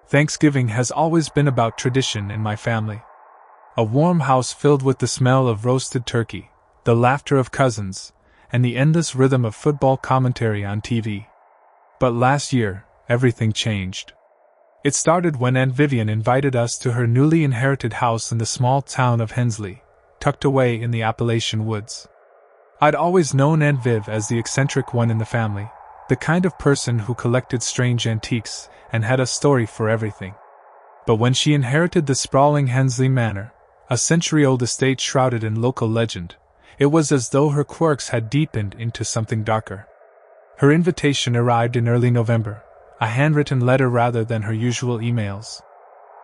Thanksgiving has always been about tradition in my family. A warm house filled with the smell of roasted turkey, the laughter of cousins, and the endless rhythm of football commentary on TV. But last year, everything changed. It started when Aunt Vivian invited us to her newly inherited house in the small town of Hensley, tucked away in the Appalachian woods. I'd always known Aunt Viv as the eccentric one in the family, the kind of person who collected strange antiques and had a story for everything. But when she inherited the sprawling Hensley Manor, a century-old estate shrouded in local legend, it was as though her quirks had deepened into something darker. Her invitation arrived in early November, a handwritten letter rather than her usual emails.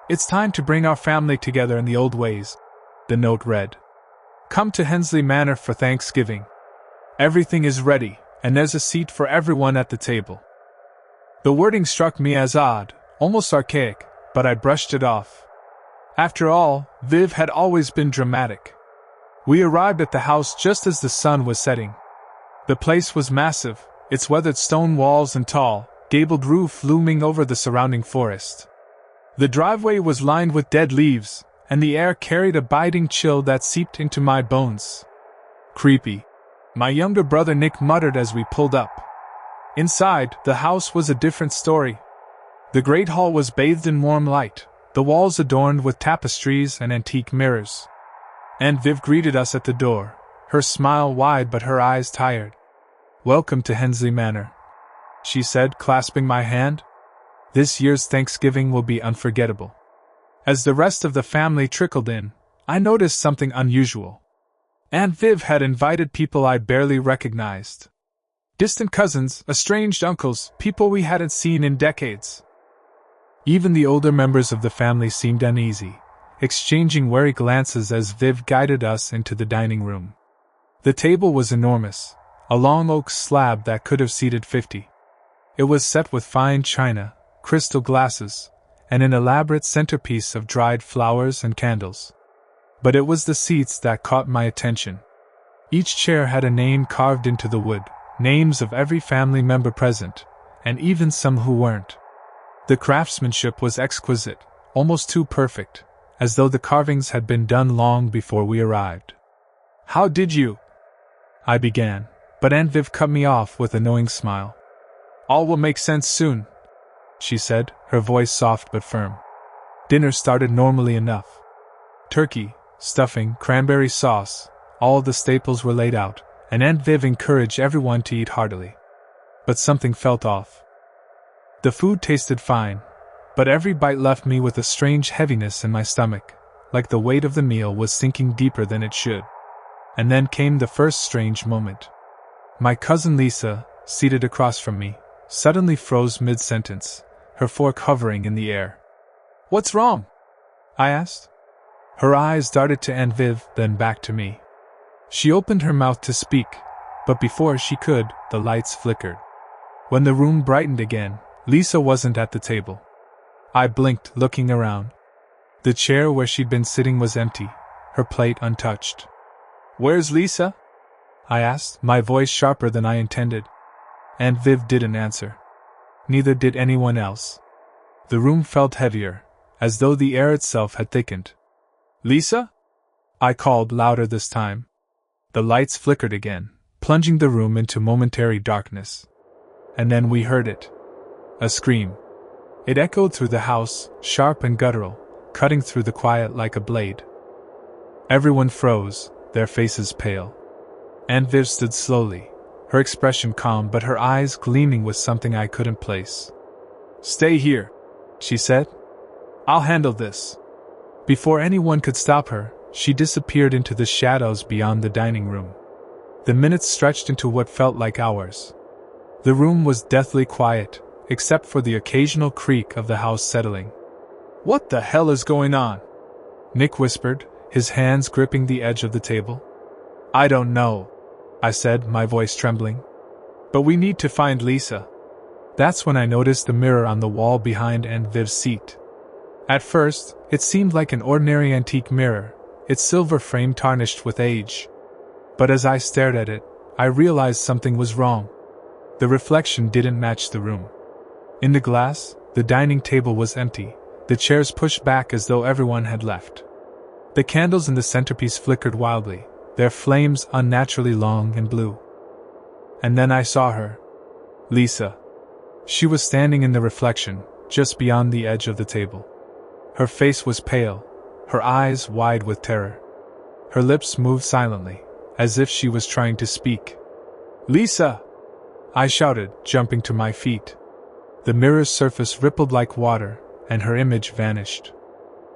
"It's time to bring our family together in the old ways," the note read. "Come to Hensley Manor for Thanksgiving. Everything is ready, and there's a seat for everyone at the table." The wording struck me as odd, almost archaic, but I brushed it off. After all, Viv had always been dramatic. We arrived at the house just as the sun was setting. The place was massive, its weathered stone walls and tall, gabled roof looming over the surrounding forest. The driveway was lined with dead leaves, and the air carried a biting chill that seeped into my bones. "Creepy," my younger brother Nick muttered as we pulled up. Inside, the house was a different story. The great hall was bathed in warm light, the walls adorned with tapestries and antique mirrors. Aunt Viv greeted us at the door, her smile wide but her eyes tired. "Welcome to Hensley Manor," she said, clasping my hand. "This year's Thanksgiving will be unforgettable." As the rest of the family trickled in, I noticed something unusual. Aunt Viv had invited people I barely recognized. Distant cousins, estranged uncles, people we hadn't seen in decades. Even the older members of the family seemed uneasy, exchanging wary glances as Viv guided us into the dining room. The table was enormous, a long oak slab that could have seated 50. It was set with fine china, crystal glasses, and an elaborate centerpiece of dried flowers and candles. But it was the seats that caught my attention. Each chair had a name carved into the wood, names of every family member present, and even some who weren't. The craftsmanship was exquisite, almost too perfect, as though the carvings had been done long before we arrived. "How did you?" I began, but Aunt Viv cut me off with a knowing smile. "All will make sense soon," she said, her voice soft but firm. Dinner started normally enough. Turkey, stuffing, cranberry sauce, all the staples were laid out, and Aunt Viv encouraged everyone to eat heartily. But something felt off. The food tasted fine, but every bite left me with a strange heaviness in my stomach, like the weight of the meal was sinking deeper than it should. And then came the first strange moment. My cousin Lisa, seated across from me, suddenly froze mid-sentence, her fork hovering in the air. "What's wrong?" I asked. Her eyes darted to Aunt Viv, then back to me. She opened her mouth to speak, but before she could, the lights flickered. When the room brightened again, Lisa wasn't at the table. I blinked, looking around. The chair where she'd been sitting was empty, her plate untouched. "Where's Lisa?" I asked, my voice sharper than I intended. Aunt Viv didn't answer. Neither did anyone else. The room felt heavier, as though the air itself had thickened. "Lisa?" I called, louder this time. The lights flickered again, plunging the room into momentary darkness. And then we heard it. A scream. It echoed through the house, sharp and guttural, cutting through the quiet like a blade. Everyone froze, their faces pale. Aunt Viv stood slowly, her expression calm but her eyes gleaming with something I couldn't place. "Stay here," she said. "I'll handle this." Before anyone could stop her, she disappeared into the shadows beyond the dining room. The minutes stretched into what felt like hours. The room was deathly quiet, except for the occasional creak of the house settling. "What the hell is going on?" Nick whispered, his hands gripping the edge of the table. "I don't know," I said, my voice trembling. "But we need to find Lisa." That's when I noticed the mirror on the wall behind Aunt Viv's seat. At first, it seemed like an ordinary antique mirror, its silver frame tarnished with age. But as I stared at it, I realized something was wrong. The reflection didn't match the room. In the glass, the dining table was empty, the chairs pushed back as though everyone had left. The candles in the centerpiece flickered wildly, their flames unnaturally long and blue. And then I saw her. Lisa. She was standing in the reflection, just beyond the edge of the table. Her face was pale, her eyes wide with terror. Her lips moved silently, as if she was trying to speak. "Lisa!" I shouted, jumping to my feet. The mirror's surface rippled like water, and her image vanished.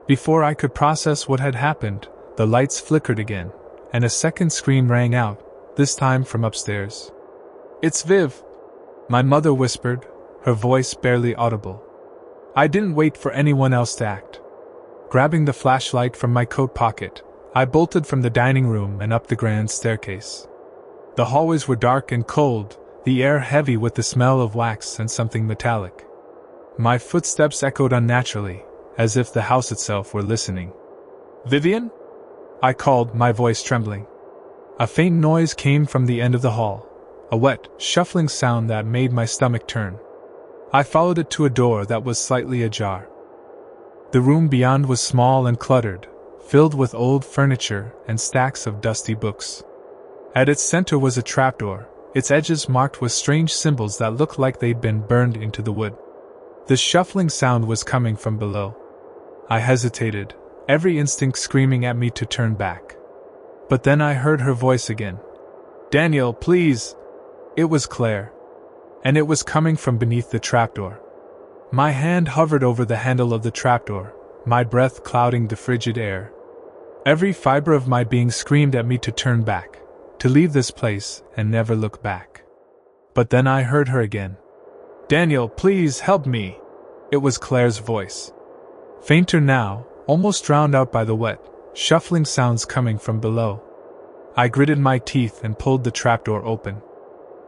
Before I could process what had happened, the lights flickered again, and a second scream rang out, this time from upstairs. "It's Viv!" my mother whispered, her voice barely audible. I didn't wait for anyone else to act. Grabbing the flashlight from my coat pocket, I bolted from the dining room and up the grand staircase. The hallways were dark and cold, the air heavy with the smell of wax and something metallic. My footsteps echoed unnaturally, as if the house itself were listening. "Vivian?" I called, my voice trembling. A faint noise came from the end of the hall, a wet, shuffling sound that made my stomach turn. I followed it to a door that was slightly ajar. The room beyond was small and cluttered, filled with old furniture and stacks of dusty books. At its center was a trapdoor, its edges marked with strange symbols that looked like they'd been burned into the wood. The shuffling sound was coming from below. I hesitated, every instinct screaming at me to turn back. But then I heard her voice again. "Daniel, please!" It was Claire. And it was coming from beneath the trapdoor. My hand hovered over the handle of the trapdoor, my breath clouding the frigid air. Every fiber of my being screamed at me to turn back, to leave this place and never look back. But then I heard her again. "Daniel, please help me!" It was Claire's voice. Fainter now, almost drowned out by the wet, shuffling sounds coming from below. I gritted my teeth and pulled the trapdoor open.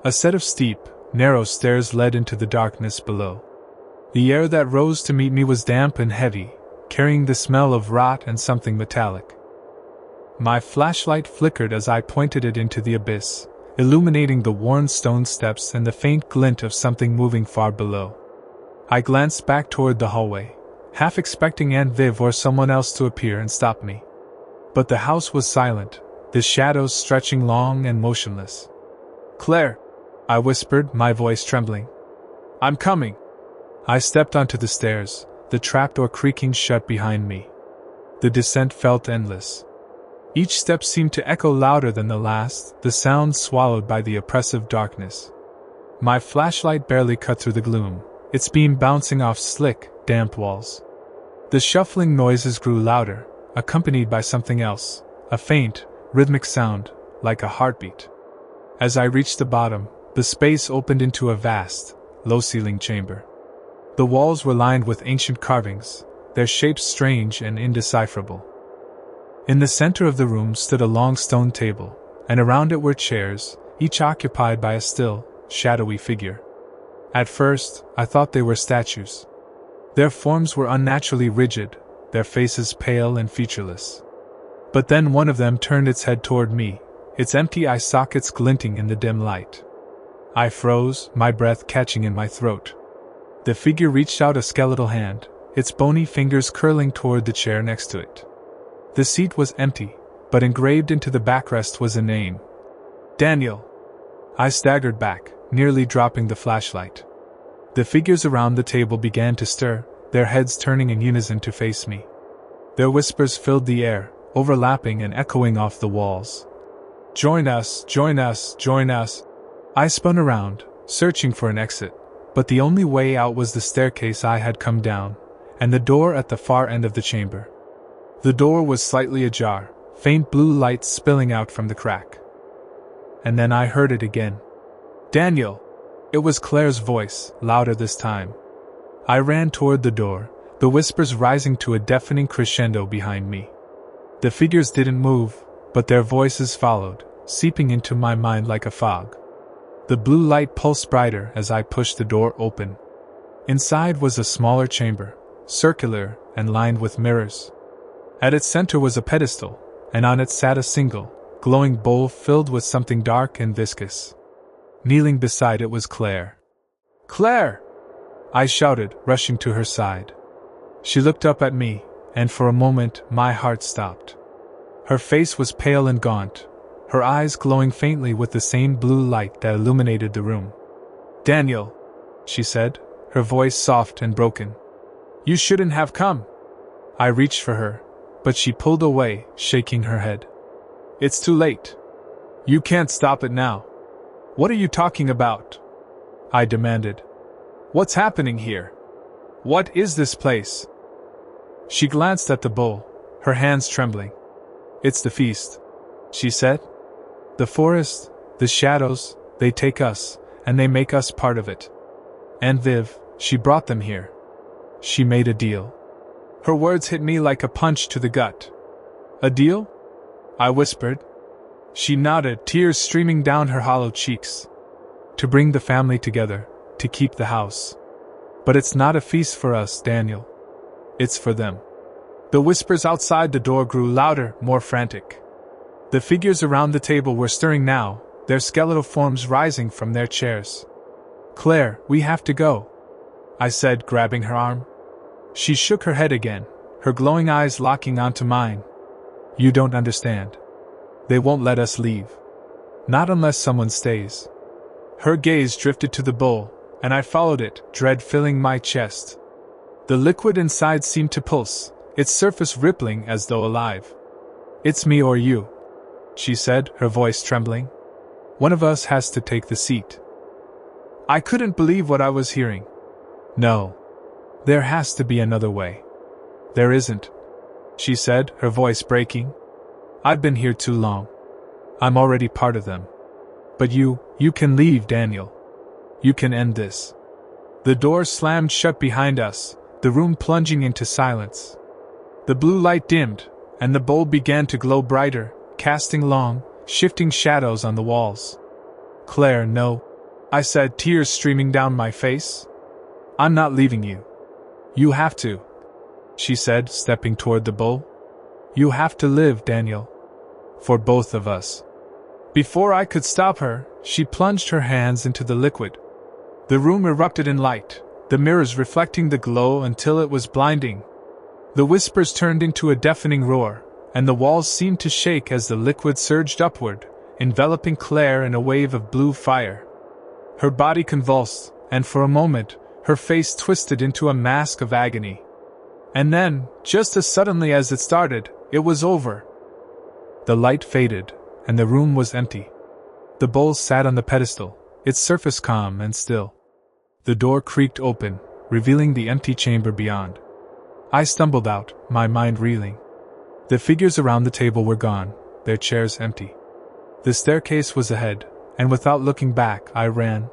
A set of steep, narrow stairs led into the darkness below. The air that rose to meet me was damp and heavy, carrying the smell of rot and something metallic. My flashlight flickered as I pointed it into the abyss, illuminating the worn stone steps and the faint glint of something moving far below. I glanced back toward the hallway, half expecting Aunt Viv or someone else to appear and stop me. But the house was silent, the shadows stretching long and motionless. "Claire!" I whispered, my voice trembling. "I'm coming!" I stepped onto the stairs, the trapdoor creaking shut behind me. The descent felt endless. Each step seemed to echo louder than the last, the sound swallowed by the oppressive darkness. My flashlight barely cut through the gloom, its beam bouncing off slick, damp walls. The shuffling noises grew louder, accompanied by something else, a faint, rhythmic sound, like a heartbeat. As I reached the bottom, the space opened into a vast, low-ceilinged chamber. The walls were lined with ancient carvings, their shapes strange and indecipherable. In the center of the room stood a long stone table, and around it were chairs, each occupied by a still, shadowy figure. At first, I thought they were statues. Their forms were unnaturally rigid, their faces pale and featureless. But then one of them turned its head toward me, its empty eye sockets glinting in the dim light. I froze, my breath catching in my throat. The figure reached out a skeletal hand, its bony fingers curling toward the chair next to it. The seat was empty, but engraved into the backrest was a name. Daniel. I staggered back, nearly dropping the flashlight. The figures around the table began to stir, their heads turning in unison to face me. Their whispers filled the air, overlapping and echoing off the walls. "Join us, join us, join us." I spun around, searching for an exit, but the only way out was the staircase I had come down, and the door at the far end of the chamber. The door was slightly ajar, faint blue light spilling out from the crack. And then I heard it again. "Daniel!" It was Claire's voice, louder this time. I ran toward the door, the whispers rising to a deafening crescendo behind me. The figures didn't move, but their voices followed, seeping into my mind like a fog. The blue light pulsed brighter as I pushed the door open. Inside was a smaller chamber, circular and lined with mirrors. At its center was a pedestal, and on it sat a single, glowing bowl filled with something dark and viscous. Kneeling beside it was Claire. "Claire!" I shouted, rushing to her side. She looked up at me, and for a moment my heart stopped. Her face was pale and gaunt, her eyes glowing faintly with the same blue light that illuminated the room. "Daniel," she said, her voice soft and broken. "You shouldn't have come." I reached for her, but she pulled away, shaking her head. "It's too late. You can't stop it now." "What are you talking about?" I demanded. "What's happening here? What is this place?" She glanced at the bowl, her hands trembling. "It's the feast," she said. "The forest, the shadows, they take us, and they make us part of it. And Viv, she brought them here. She made a deal." Her words hit me like a punch to the gut. "A deal?" I whispered. She nodded, tears streaming down her hollow cheeks. "To bring the family together, to keep the house. But it's not a feast for us, Daniel. It's for them." The whispers outside the door grew louder, more frantic. The figures around the table were stirring now, their skeletal forms rising from their chairs. "Claire, we have to go," I said, grabbing her arm. She shook her head again, her glowing eyes locking onto mine. "You don't understand. They won't let us leave. Not unless someone stays." Her gaze drifted to the bowl, and I followed it, dread filling my chest. The liquid inside seemed to pulse, its surface rippling as though alive. "It's me or you," she said, her voice trembling. "One of us has to take the seat." I couldn't believe what I was hearing. "No. There has to be another way." "There isn't," she said, her voice breaking. "I've been here too long. I'm already part of them. But you can leave, Daniel. You can end this." The door slammed shut behind us, the room plunging into silence. The blue light dimmed, and the bowl began to glow brighter, casting long, shifting shadows on the walls. "Claire, no," I said, tears streaming down my face. "I'm not leaving you. You have to," she said, stepping toward the bowl. "You have to live, Daniel. For both of us." Before I could stop her, she plunged her hands into the liquid. The room erupted in light, the mirrors reflecting the glow until it was blinding. The whispers turned into a deafening roar, and the walls seemed to shake as the liquid surged upward, enveloping Claire in a wave of blue fire. Her body convulsed, and for a moment, her face twisted into a mask of agony. And then, just as suddenly as it started, it was over. The light faded, and the room was empty. The bowl sat on the pedestal, its surface calm and still. The door creaked open, revealing the empty chamber beyond. I stumbled out, my mind reeling. The figures around the table were gone, their chairs empty. The staircase was ahead, and without looking back, I ran.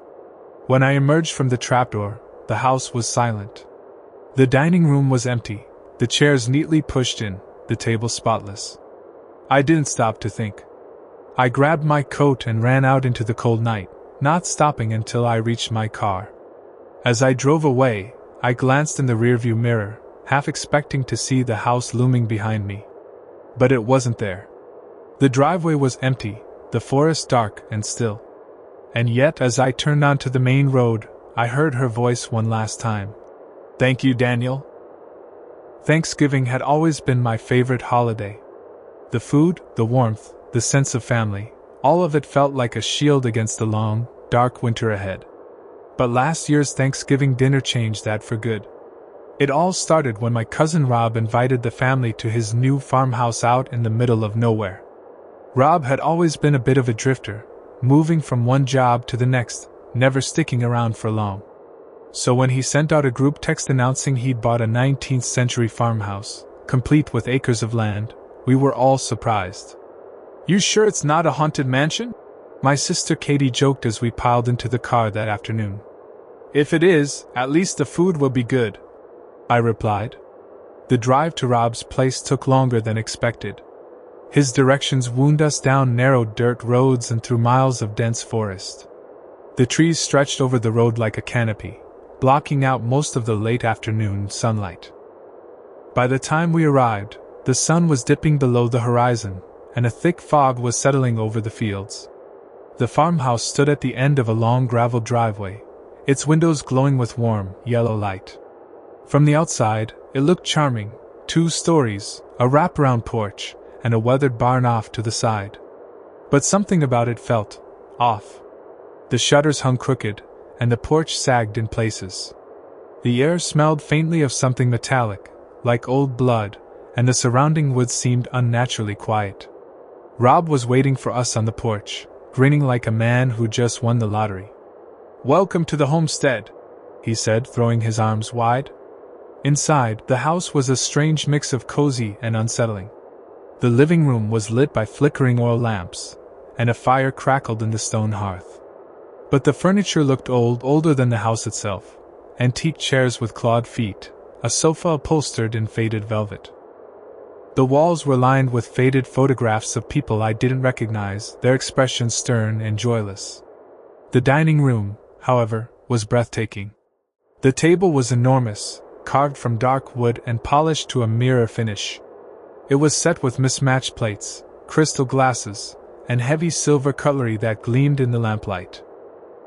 When I emerged from the trapdoor, the house was silent. The dining room was empty, the chairs neatly pushed in, the table spotless. I didn't stop to think. I grabbed my coat and ran out into the cold night, not stopping until I reached my car. As I drove away, I glanced in the rearview mirror, half expecting to see the house looming behind me. But it wasn't there. The driveway was empty, the forest dark and still. And yet, as I turned onto the main road, I heard her voice one last time. "Thank you, Daniel." Thanksgiving had always been my favorite holiday. The food, the warmth, the sense of family, all of it felt like a shield against the long, dark winter ahead. But last year's Thanksgiving dinner changed that for good. It all started when my cousin Rob invited the family to his new farmhouse out in the middle of nowhere. Rob had always been a bit of a drifter, moving from one job to the next, never sticking around for long. So when he sent out a group text announcing he'd bought a 19th century farmhouse, complete with acres of land, we were all surprised. "You sure it's not a haunted mansion?" my sister Katie joked as we piled into the car that afternoon. "If it is, at least the food will be good," I replied. The drive to Rob's place took longer than expected. His directions wound us down narrow dirt roads and through miles of dense forest. The trees stretched over the road like a canopy, blocking out most of the late afternoon sunlight. By the time we arrived, the sun was dipping below the horizon, and a thick fog was settling over the fields. The farmhouse stood at the end of a long gravel driveway, its windows glowing with warm, yellow light. From the outside, it looked charming: 2 stories, a wraparound porch, and a weathered barn off to the side. But something about it felt off. The shutters hung crooked, and the porch sagged in places. The air smelled faintly of something metallic, like old blood, and the surrounding woods seemed unnaturally quiet. Rob was waiting for us on the porch, grinning like a man who just won the lottery. "Welcome to the homestead," he said, throwing his arms wide. Inside, the house was a strange mix of cozy and unsettling. The living room was lit by flickering oil lamps, and a fire crackled in the stone hearth. But the furniture looked older than the house itself. Antique chairs with clawed feet, a sofa upholstered in faded velvet. The walls were lined with faded photographs of people I didn't recognize, their expressions stern and joyless. The dining room, however, was breathtaking. The table was enormous, carved from dark wood and polished to a mirror finish. It was set with mismatched plates, crystal glasses, and heavy silver cutlery that gleamed in the lamplight.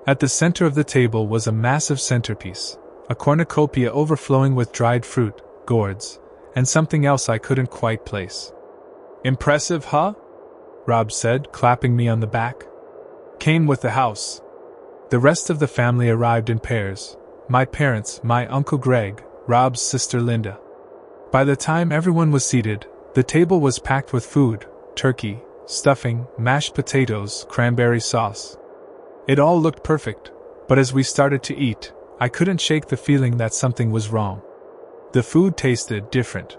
At the center of the table was a massive centerpiece, a cornucopia overflowing with dried fruit, gourds, and something else I couldn't quite place. "Impressive, huh?" Rob said, clapping me on the back. "Came with the house." The rest of the family arrived in pairs: my parents, my Uncle Greg, Rob's sister Linda. By the time everyone was seated, the table was packed with food: turkey, stuffing, mashed potatoes, cranberry sauce. It all looked perfect, but as we started to eat, I couldn't shake the feeling that something was wrong. The food tasted different.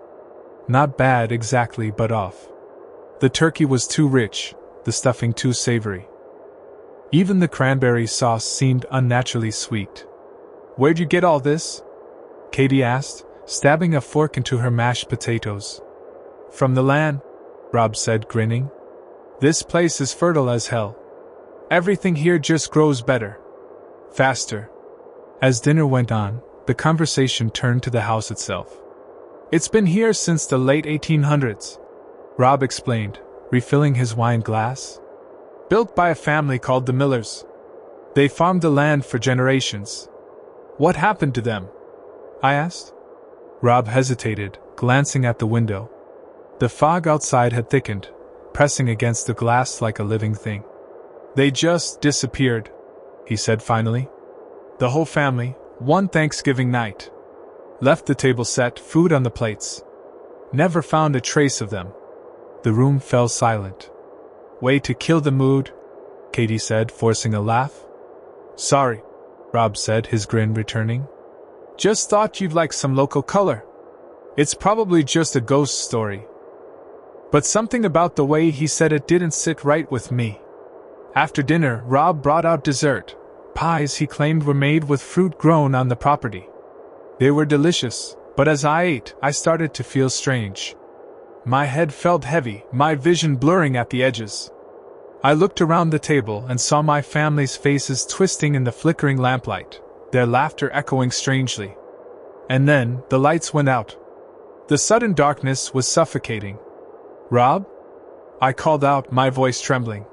Not bad exactly, but off. The turkey was too rich, the stuffing too savory. Even the cranberry sauce seemed unnaturally sweet. "Where'd you get all this?" Katie asked, stabbing a fork into her mashed potatoes. "From the land," Rob said, grinning. "This place is fertile as hell. Everything here just grows better. Faster." As dinner went on, the conversation turned to the house itself. "It's been here since the late 1800s, Rob explained, refilling his wine glass. "Built by a family called the Millers. They farmed the land for generations." "What happened to them?" I asked. Rob hesitated, glancing at the window. The fog outside had thickened, pressing against the glass like a living thing. "They just disappeared," he said finally. "The whole family, one Thanksgiving night. Left the table set, food on the plates. Never found a trace of them." The room fell silent. "Way to kill the mood," Katie said, forcing a laugh. "Sorry," Rob said, his grin returning. "Just thought you'd like some local color. It's probably just a ghost story." But something about the way he said it didn't sit right with me. After dinner, Rob brought out dessert. Pies he claimed were made with fruit grown on the property. They were delicious, but as I ate, I started to feel strange. My head felt heavy, my vision blurring at the edges. I looked around the table and saw my family's faces twisting in the flickering lamplight, their laughter echoing strangely. And then, the lights went out. The sudden darkness was suffocating. "Rob?" I called out, my voice trembling.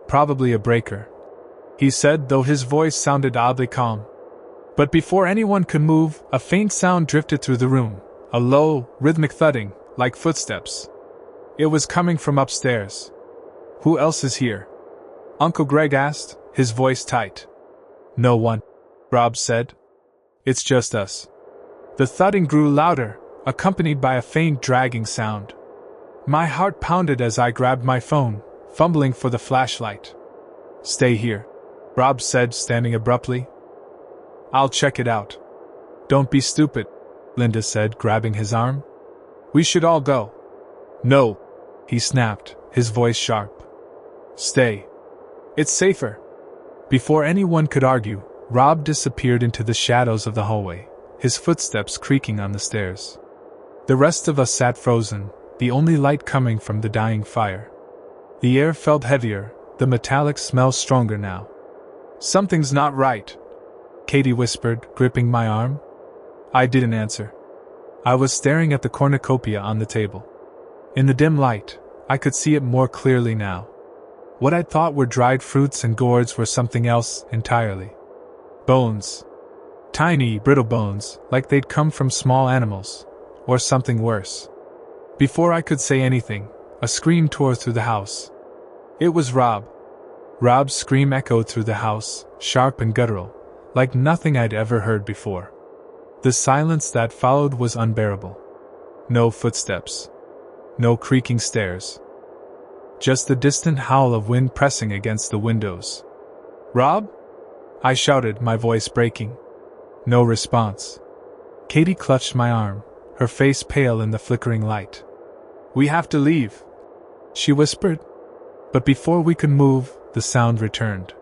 "Probably a breaker," he said, though his voice sounded oddly calm. But before anyone could move, a faint sound drifted through the room, a low, rhythmic thudding, like footsteps. It was coming from upstairs. "Who else is here?" Uncle Greg asked, his voice tight. "No one," Rob said. "It's just us." The thudding grew louder, accompanied by a faint dragging sound. My heart pounded as I grabbed my phone, fumbling for the flashlight. "Stay here," Rob said, standing abruptly. "I'll check it out." "Don't be stupid," Linda said, grabbing his arm. "We should all go." "No," he snapped, his voice sharp. "Stay. It's safer." Before anyone could argue, Rob disappeared into the shadows of the hallway, his footsteps creaking on the stairs. The rest of us sat frozen, the only light coming from the dying fire. The air felt heavier, the metallic smell stronger now. "Something's not right," Katie whispered, gripping my arm. I didn't answer. I was staring at the cornucopia on the table. In the dim light, I could see it more clearly now. What I'd thought were dried fruits and gourds were something else entirely. Bones. Tiny, brittle bones, like they'd come from small animals. Or something worse. Before I could say anything, a scream tore through the house. It was Rob. Rob's scream echoed through the house, sharp and guttural, like nothing I'd ever heard before. The silence that followed was unbearable. No footsteps. No creaking stairs. Just the distant howl of wind pressing against the windows. "Rob?" I shouted, my voice breaking. No response. Katie clutched my arm, her face pale in the flickering light. "We have to leave," she whispered. But before we could move, the sound returned.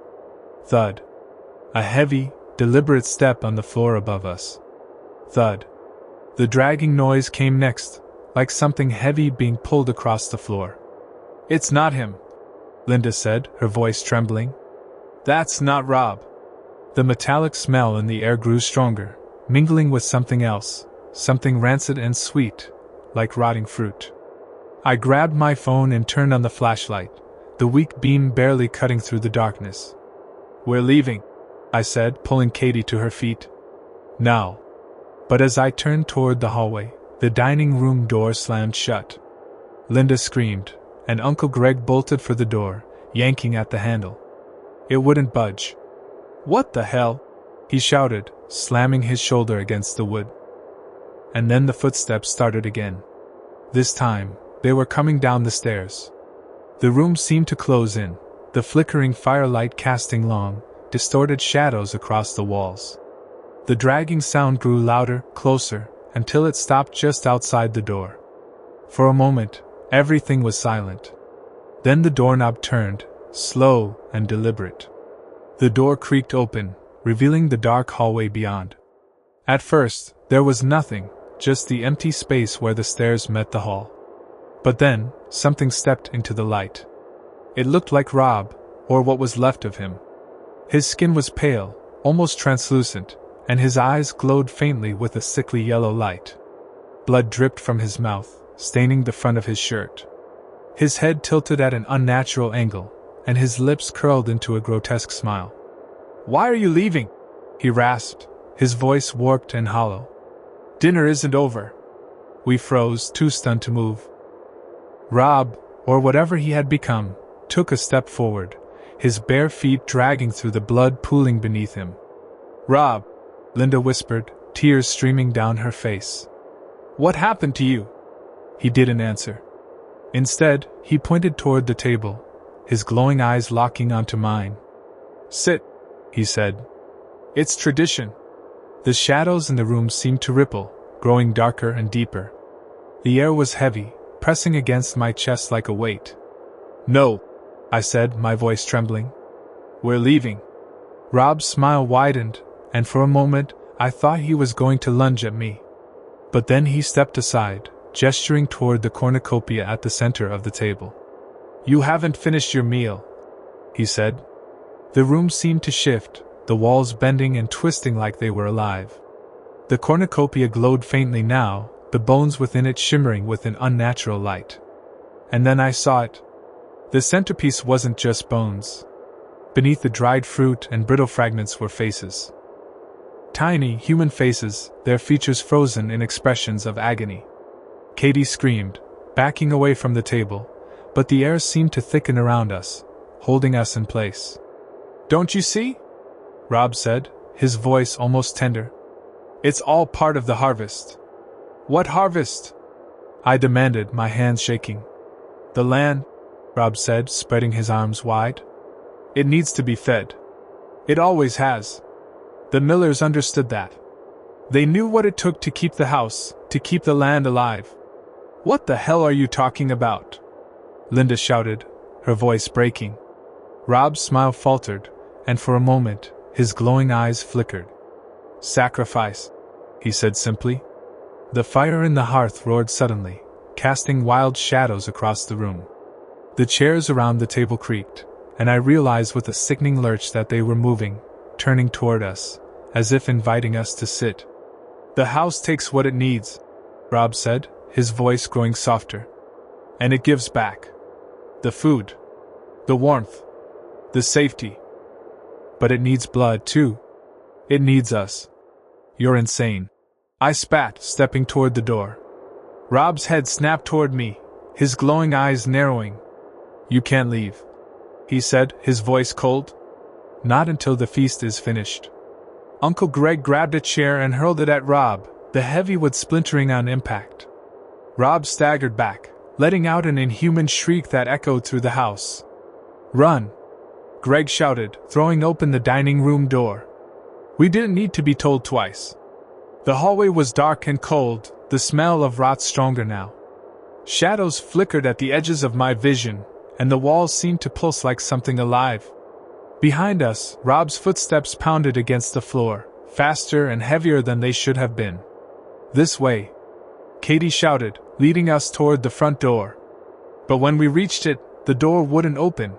Thud. A heavy, deliberate step on the floor above us. Thud. The dragging noise came next, like something heavy being pulled across the floor. "It's not him," Linda said, her voice trembling. "That's not Rob." The metallic smell in the air grew stronger, mingling with something else, something rancid and sweet, like rotting fruit. I grabbed my phone and turned on the flashlight, the weak beam barely cutting through the darkness. "We're leaving," I said, pulling Katie to her feet. "Now." But as I turned toward the hallway, the dining room door slammed shut. Linda screamed, and Uncle Greg bolted for the door, yanking at the handle. It wouldn't budge. "What the hell?" he shouted, slamming his shoulder against the wood. And then the footsteps started again. This time, they were coming down the stairs. The room seemed to close in, the flickering firelight casting long, distorted shadows across the walls. The dragging sound grew louder, closer, until it stopped just outside the door. For a moment, everything was silent. Then the doorknob turned, slow and deliberate. The door creaked open, revealing the dark hallway beyond. At first, there was nothing, just the empty space where the stairs met the hall. But then, something stepped into the light. It looked like Rob, or what was left of him. His skin was pale, almost translucent, and his eyes glowed faintly with a sickly yellow light. Blood dripped from his mouth, staining the front of his shirt. His head tilted at an unnatural angle, and his lips curled into a grotesque smile. "Why are you leaving?" he rasped, his voice warped and hollow. "Dinner isn't over." We froze, too stunned to move. Rob, or whatever he had become, took a step forward, his bare feet dragging through the blood pooling beneath him. "Rob," Linda whispered, tears streaming down her face. "What happened to you?" He didn't answer. Instead, he pointed toward the table, his glowing eyes locking onto mine. "Sit," he said. "It's tradition." The shadows in the room seemed to ripple, growing darker and deeper. The air was heavy, pressing against my chest like a weight. "No," I said, my voice trembling. "We're leaving." Rob's smile widened, and for a moment, I thought he was going to lunge at me. But then he stepped aside, gesturing toward the cornucopia at the center of the table. "You haven't finished your meal," he said. The room seemed to shift, the walls bending and twisting like they were alive. The cornucopia glowed faintly now, the bones within it shimmering with an unnatural light. And then I saw it. The centerpiece wasn't just bones. Beneath the dried fruit and brittle fragments were faces. Tiny, human faces, their features frozen in expressions of agony. Katie screamed, backing away from the table, but the air seemed to thicken around us, holding us in place. "Don't you see?" Rob said, his voice almost tender. "It's all part of the harvest." "What harvest?" I demanded, my hands shaking. "The land," Rob said, spreading his arms wide. "It needs to be fed. It always has. The Millers understood that. They knew what it took to keep the house, to keep the land alive." "What the hell are you talking about?" Linda shouted, her voice breaking. Rob's smile faltered, and for a moment, his glowing eyes flickered. "Sacrifice," he said simply. The fire in the hearth roared suddenly, casting wild shadows across the room. The chairs around the table creaked, and I realized with a sickening lurch that they were moving, turning toward us, as if inviting us to sit. "The house takes what it needs," Rob said, his voice growing softer. "And it gives back. The food. The warmth. The safety. But it needs blood, too." It needs us. You're insane. I spat, stepping toward the door. Rob's head snapped toward me, his glowing eyes narrowing. You can't leave, he said, his voice cold. Not until the feast is finished. Uncle Greg grabbed a chair and hurled it at Rob, the heavy wood splintering on impact. Rob staggered back, letting out an inhuman shriek that echoed through the house. Run! Greg shouted, throwing open the dining room door. We didn't need to be told twice. The hallway was dark and cold, the smell of rot stronger now. Shadows flickered at the edges of my vision, and the walls seemed to pulse like something alive. Behind us, Rob's footsteps pounded against the floor, faster and heavier than they should have been. This way, Katie shouted, leading us toward the front door. But when we reached it, the door wouldn't open.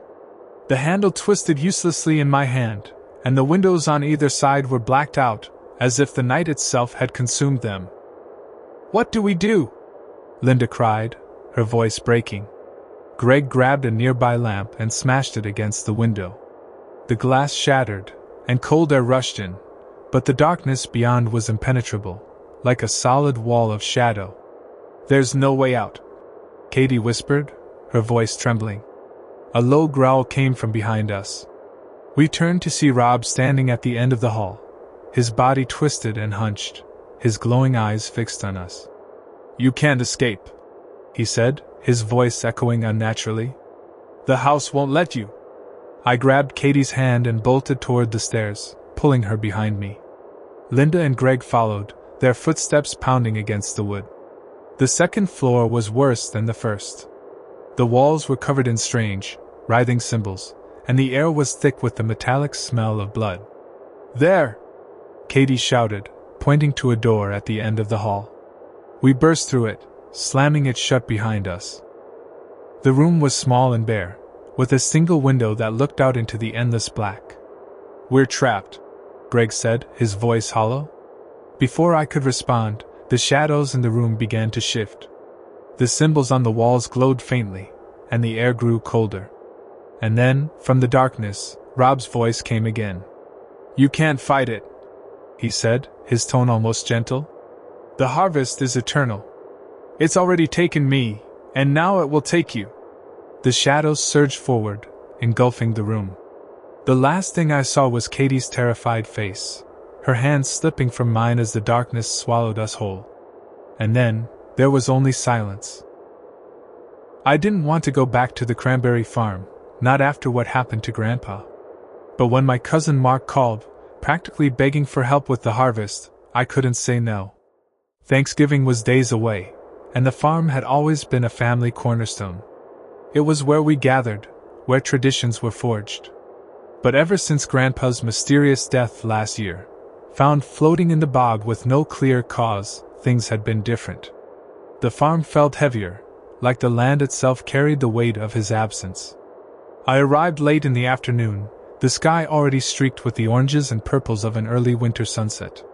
The handle twisted uselessly in my hand, and the windows on either side were blacked out, as if the night itself had consumed them. What do we do? Linda cried, her voice breaking. Greg grabbed a nearby lamp and smashed it against the window. The glass shattered, and cold air rushed in, but the darkness beyond was impenetrable, like a solid wall of shadow. There's no way out, Katie whispered, her voice trembling. A low growl came from behind us. We turned to see Rob standing at the end of the hall, his body twisted and hunched, his glowing eyes fixed on us. You can't escape, he said, his voice echoing unnaturally. The house won't let you. I grabbed Katie's hand and bolted toward the stairs, pulling her behind me. Linda and Greg followed, their footsteps pounding against the wood. The second floor was worse than the first. The walls were covered in strange, writhing symbols, and the air was thick with the metallic smell of blood. There! Katie shouted, pointing to a door at the end of the hall. We burst through it, slamming it shut behind us. The room was small and bare, with a single window that looked out into the endless black. We're trapped, Greg said, his voice hollow. Before I could respond, the shadows in the room began to shift. The symbols on the walls glowed faintly, and the air grew colder. And then, from the darkness, Rob's voice came again. You can't fight it, he said, his tone almost gentle. The harvest is eternal. It's already taken me, and now it will take you. The shadows surged forward, engulfing the room. The last thing I saw was Katie's terrified face, her hands slipping from mine as the darkness swallowed us whole. And then, there was only silence. I didn't want to go back to the Cranberry farm, not after what happened to Grandpa. But when my cousin Mark called, practically begging for help with the harvest, I couldn't say no. Thanksgiving was days away, and the farm had always been a family cornerstone. It was where we gathered, where traditions were forged. But ever since Grandpa's mysterious death last year, found floating in the bog with no clear cause, things had been different. The farm felt heavier, like the land itself carried the weight of his absence. I arrived late in the afternoon, the sky already streaked with the oranges and purples of an early winter sunset.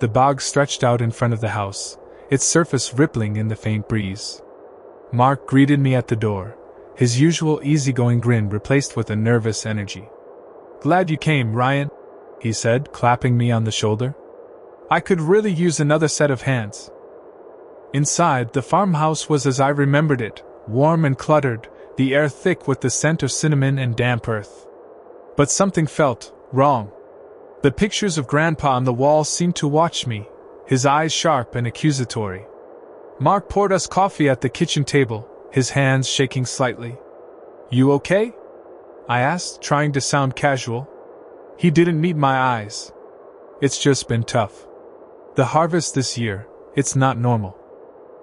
The bog stretched out in front of the house, its surface rippling in the faint breeze. Mark greeted me at the door, his usual easygoing grin replaced with a nervous energy. Glad you came, Ryan, he said, clapping me on the shoulder. I could really use another set of hands. Inside, the farmhouse was as I remembered it, warm and cluttered, the air thick with the scent of cinnamon and damp earth. But something felt wrong. The pictures of Grandpa on the wall seemed to watch me, his eyes sharp and accusatory. Mark poured us coffee at the kitchen table, his hands shaking slightly. You okay? I asked, trying to sound casual. He didn't meet my eyes. It's just been tough. The harvest this year, it's not normal.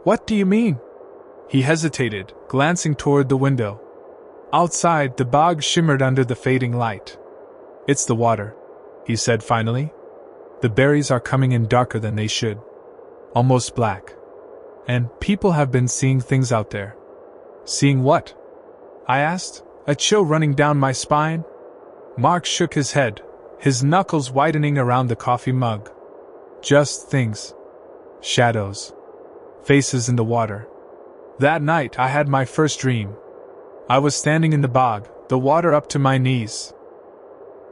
What do you mean? He hesitated, glancing toward the window. Outside, the bog shimmered under the fading light. It's the water, he said finally. The berries are coming in darker than they should. Almost black. And people have been seeing things out there. Seeing what? I asked, a chill running down my spine. Mark shook his head, his knuckles widening around the coffee mug. Just things. Shadows. Faces in the water. That night I had my first dream. I was standing in the bog, the water up to my knees.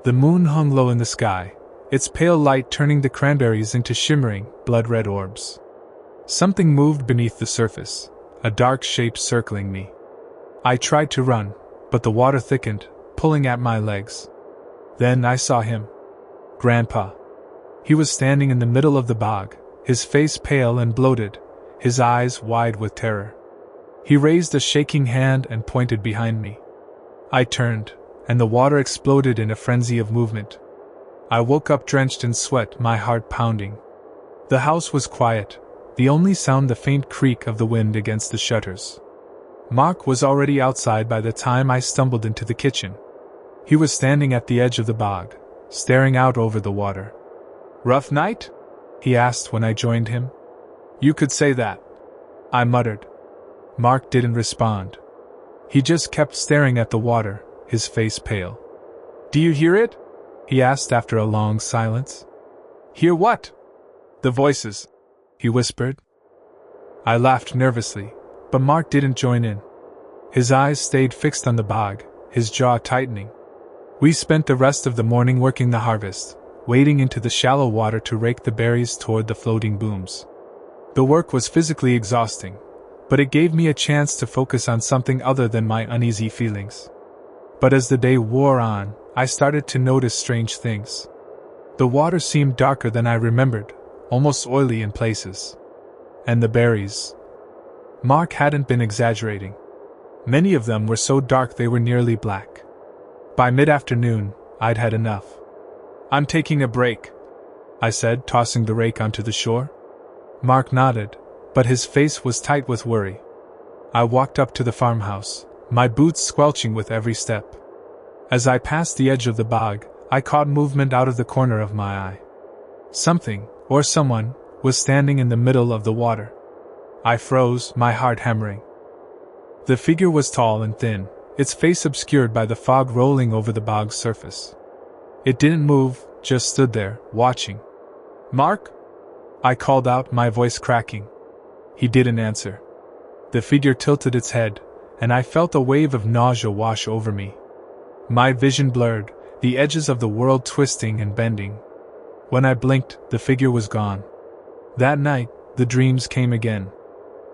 The moon hung low in the sky, its pale light turning the cranberries into shimmering, blood-red orbs. Something moved beneath the surface, a dark shape circling me. I tried to run, but the water thickened, pulling at my legs. Then I saw him. Grandpa. He was standing in the middle of the bog, his face pale and bloated, his eyes wide with terror. He raised a shaking hand and pointed behind me. I turned, and the water exploded in a frenzy of movement. I woke up drenched in sweat, my heart pounding. The house was quiet, the only sound the faint creak of the wind against the shutters. Mark was already outside by the time I stumbled into the kitchen. He was standing at the edge of the bog, staring out over the water. "Rough night?" he asked when I joined him. "You could say that," I muttered. Mark didn't respond. He just kept staring at the water, his face pale. "Do you hear it?" he asked after a long silence. "Hear what?" "The voices," he whispered. I laughed nervously, but Mark didn't join in. His eyes stayed fixed on the bog, his jaw tightening. We spent the rest of the morning working the harvest, wading into the shallow water to rake the berries toward the floating booms. The work was physically exhausting, but it gave me a chance to focus on something other than my uneasy feelings. But as the day wore on, I started to notice strange things. The water seemed darker than I remembered, almost oily in places. And the berries. Mark hadn't been exaggerating. Many of them were so dark they were nearly black. By mid-afternoon, I'd had enough. "I'm taking a break," I said, tossing the rake onto the shore. Mark nodded, but his face was tight with worry. I walked up to the farmhouse, my boots squelching with every step. As I passed the edge of the bog, I caught movement out of the corner of my eye. Something, or someone, was standing in the middle of the water. I froze, my heart hammering. The figure was tall and thin, its face obscured by the fog rolling over the bog's surface. It didn't move, just stood there, watching. "Mark?" I called out, my voice cracking. He didn't answer. The figure tilted its head, and I felt a wave of nausea wash over me. My vision blurred, the edges of the world twisting and bending. When I blinked, the figure was gone. That night, the dreams came again.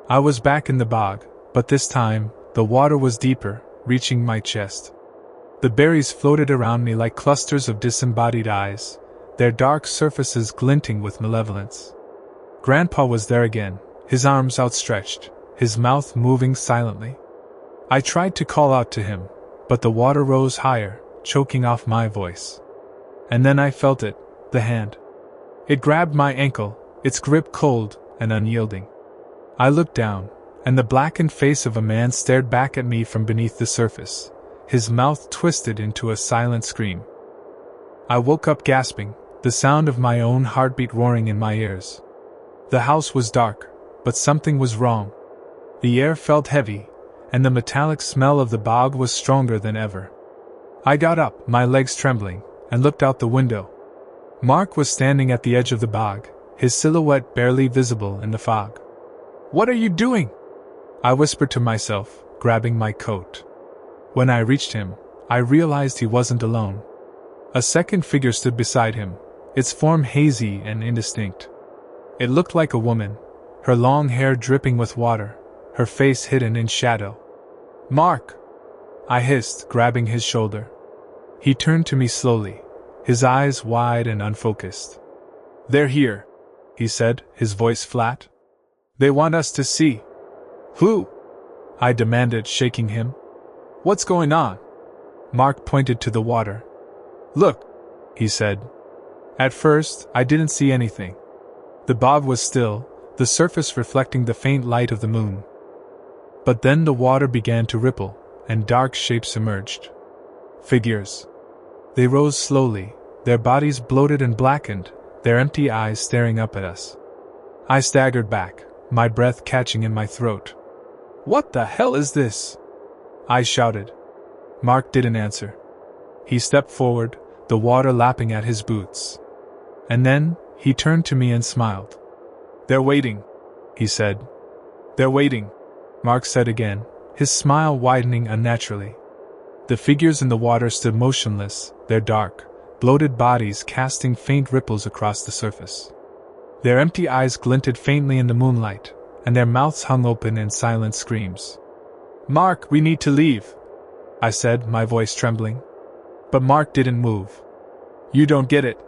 I was back in the bog, but this time, the water was deeper, reaching my chest. The berries floated around me like clusters of disembodied eyes, their dark surfaces glinting with malevolence. Grandpa was there again, his arms outstretched, his mouth moving silently. I tried to call out to him, but the water rose higher, choking off my voice. And then I felt it, the hand. It grabbed my ankle, its grip cold and unyielding. I looked down, and the blackened face of a man stared back at me from beneath the surface, his mouth twisted into a silent scream. I woke up gasping, the sound of my own heartbeat roaring in my ears. The house was dark, but something was wrong. The air felt heavy, and the metallic smell of the bog was stronger than ever. I got up, my legs trembling, and looked out the window. Mark was standing at the edge of the bog, his silhouette barely visible in the fog. "What are you doing?" I whispered to myself, grabbing my coat. When I reached him, I realized he wasn't alone. A second figure stood beside him, its form hazy and indistinct. It looked like a woman, her long hair dripping with water, her face hidden in shadow. "Mark!" I hissed, grabbing his shoulder. He turned to me slowly, his eyes wide and unfocused. "They're here," he said, his voice flat. "They want us to see." "Who?" I demanded, shaking him. "What's going on?" Mark pointed to the water. "Look," he said. At first, I didn't see anything. The bog was still, the surface reflecting the faint light of the moon. But then the water began to ripple, and dark shapes emerged. Figures. They rose slowly, their bodies bloated and blackened, their empty eyes staring up at us. I staggered back, my breath catching in my throat. "What the hell is this?" I shouted. Mark didn't answer. He stepped forward, the water lapping at his boots. And then, he turned to me and smiled. "They're waiting," he said. "They're waiting," Mark said again, his smile widening unnaturally. The figures in the water stood motionless, their dark, bloated bodies casting faint ripples across the surface. Their empty eyes glinted faintly in the moonlight, and their mouths hung open in silent screams. "Mark, we need to leave," I said, my voice trembling. But Mark didn't move. "You don't get it,"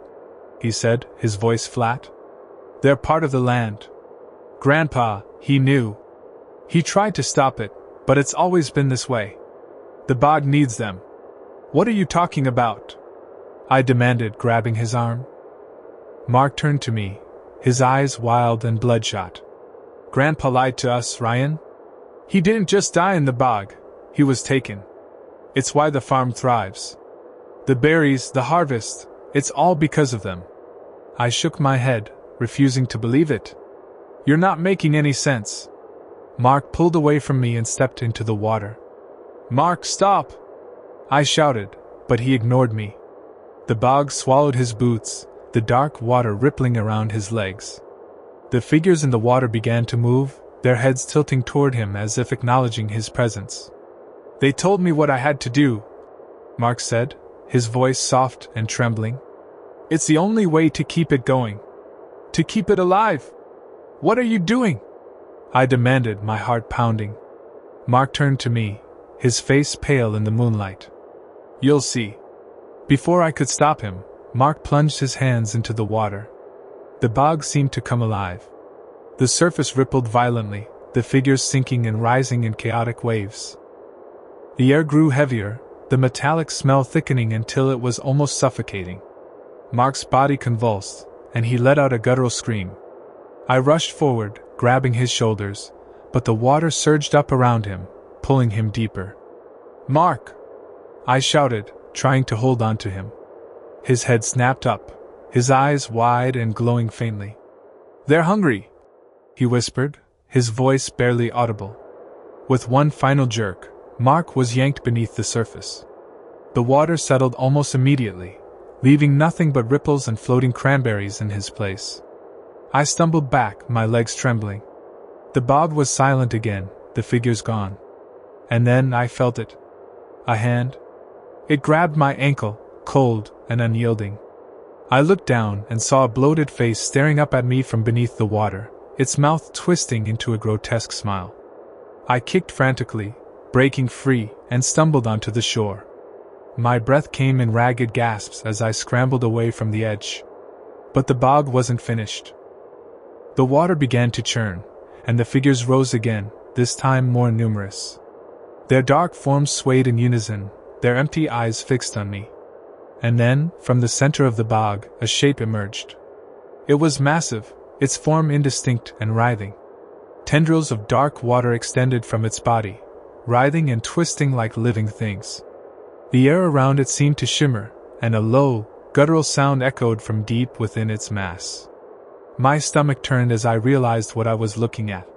he said, his voice flat. "They're part of the land. Grandpa, he knew. He tried to stop it, but it's always been this way. The bog needs them." "What are you talking about?" I demanded, grabbing his arm. Mark turned to me, his eyes wild and bloodshot. "Grandpa lied to us, Ryan. He didn't just die in the bog, he was taken. It's why the farm thrives. The berries, the harvest, it's all because of them." I shook my head, refusing to believe it. "You're not making any sense." Mark pulled away from me and stepped into the water. "Mark, stop!" I shouted, but he ignored me. The bog swallowed his boots, the dark water rippling around his legs. The figures in the water began to move, their heads tilting toward him as if acknowledging his presence. "They told me what I had to do," Mark said, his voice soft and trembling. "It's the only way to keep it going. To keep it alive. What are you doing?" I demanded, my heart pounding. Mark turned to me, his face pale in the moonlight. "You'll see." Before I could stop him, Mark plunged his hands into the water. The bog seemed to come alive. The surface rippled violently, the figures sinking and rising in chaotic waves. The air grew heavier, the metallic smell thickening until it was almost suffocating. Mark's body convulsed, and he let out a guttural scream. I rushed forward, grabbing his shoulders, but the water surged up around him, pulling him deeper. "Mark!" I shouted, trying to hold on to him. His head snapped up, his eyes wide and glowing faintly. "They're hungry," he whispered, his voice barely audible. With one final jerk, Mark was yanked beneath the surface. The water settled almost immediately, leaving nothing but ripples and floating cranberries in his place. I stumbled back, my legs trembling. The bog was silent again, the figures gone. And then I felt it. A hand. It grabbed my ankle, cold and unyielding. I looked down and saw a bloated face staring up at me from beneath the water, its mouth twisting into a grotesque smile. I kicked frantically, breaking free, and stumbled onto the shore. My breath came in ragged gasps as I scrambled away from the edge. But the bog wasn't finished. The water began to churn, and the figures rose again, this time more numerous. Their dark forms swayed in unison, their empty eyes fixed on me. And then, from the center of the bog, a shape emerged. It was massive, its form indistinct and writhing. Tendrils of dark water extended from its body, writhing and twisting like living things. The air around it seemed to shimmer, and a low, guttural sound echoed from deep within its mass. My stomach turned as I realized what I was looking at.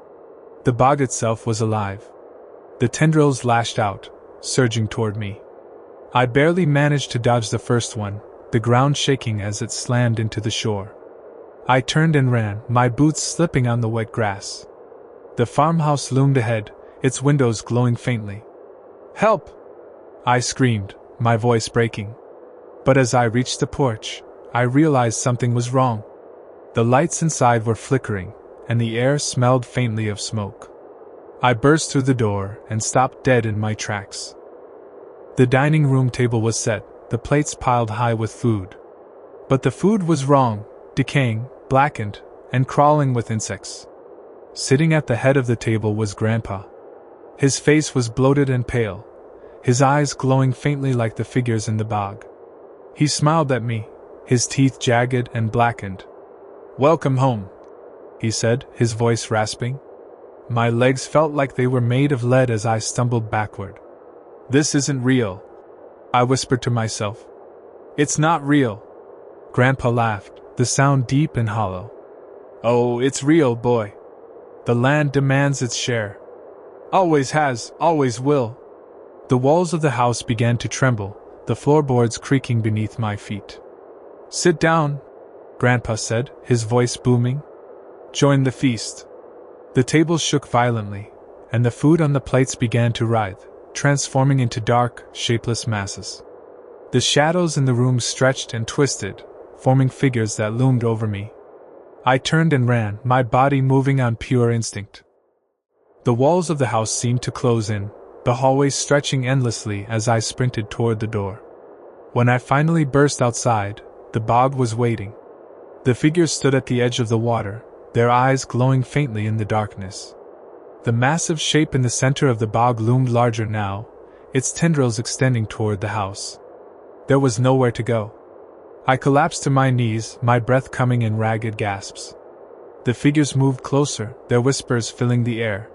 The bog itself was alive. The tendrils lashed out, surging toward me. I barely managed to dodge the first one, the ground shaking as it slammed into the shore. I turned and ran, my boots slipping on the wet grass. The farmhouse loomed ahead, its windows glowing faintly. "Help!" I screamed, my voice breaking. But as I reached the porch, I realized something was wrong. The lights inside were flickering, and the air smelled faintly of smoke. I burst through the door and stopped dead in my tracks. The dining room table was set, the plates piled high with food. But the food was wrong, decaying, blackened, and crawling with insects. Sitting at the head of the table was Grandpa. His face was bloated and pale, his eyes glowing faintly like the figures in the bog. He smiled at me, his teeth jagged and blackened. "Welcome home," he said, his voice rasping. My legs felt like they were made of lead as I stumbled backward. "This isn't real," I whispered to myself. "It's not real." Grandpa laughed, the sound deep and hollow. "Oh, it's real, boy. The land demands its share. Always has, always will." The walls of the house began to tremble, the floorboards creaking beneath my feet. "Sit down," Grandpa said, his voice booming. "Join the feast." The table shook violently, and the food on the plates began to writhe, transforming into dark, shapeless masses. The shadows in the room stretched and twisted, forming figures that loomed over me. I turned and ran, my body moving on pure instinct. The walls of the house seemed to close in, the hallway stretching endlessly as I sprinted toward the door. When I finally burst outside, the bog was waiting. The figures stood at the edge of the water, their eyes glowing faintly in the darkness. The massive shape in the center of the bog loomed larger now, its tendrils extending toward the house. There was nowhere to go. I collapsed to my knees, my breath coming in ragged gasps. The figures moved closer, their whispers filling the air.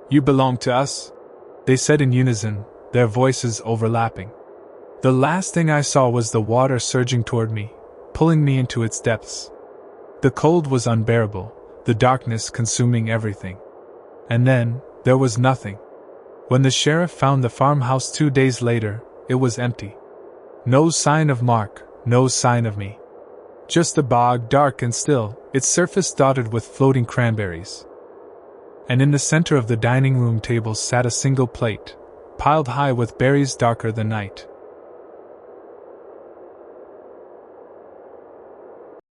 "You belong to us," they said in unison, their voices overlapping. The last thing I saw was the water surging toward me, pulling me into its depths. The cold was unbearable, the darkness consuming everything. And then, there was nothing. When the sheriff found the farmhouse 2 days later, it was empty. No sign of Mark, no sign of me. Just the bog, dark and still, its surface dotted with floating cranberries. And in the center of the dining room table sat a single plate, piled high with berries darker than night.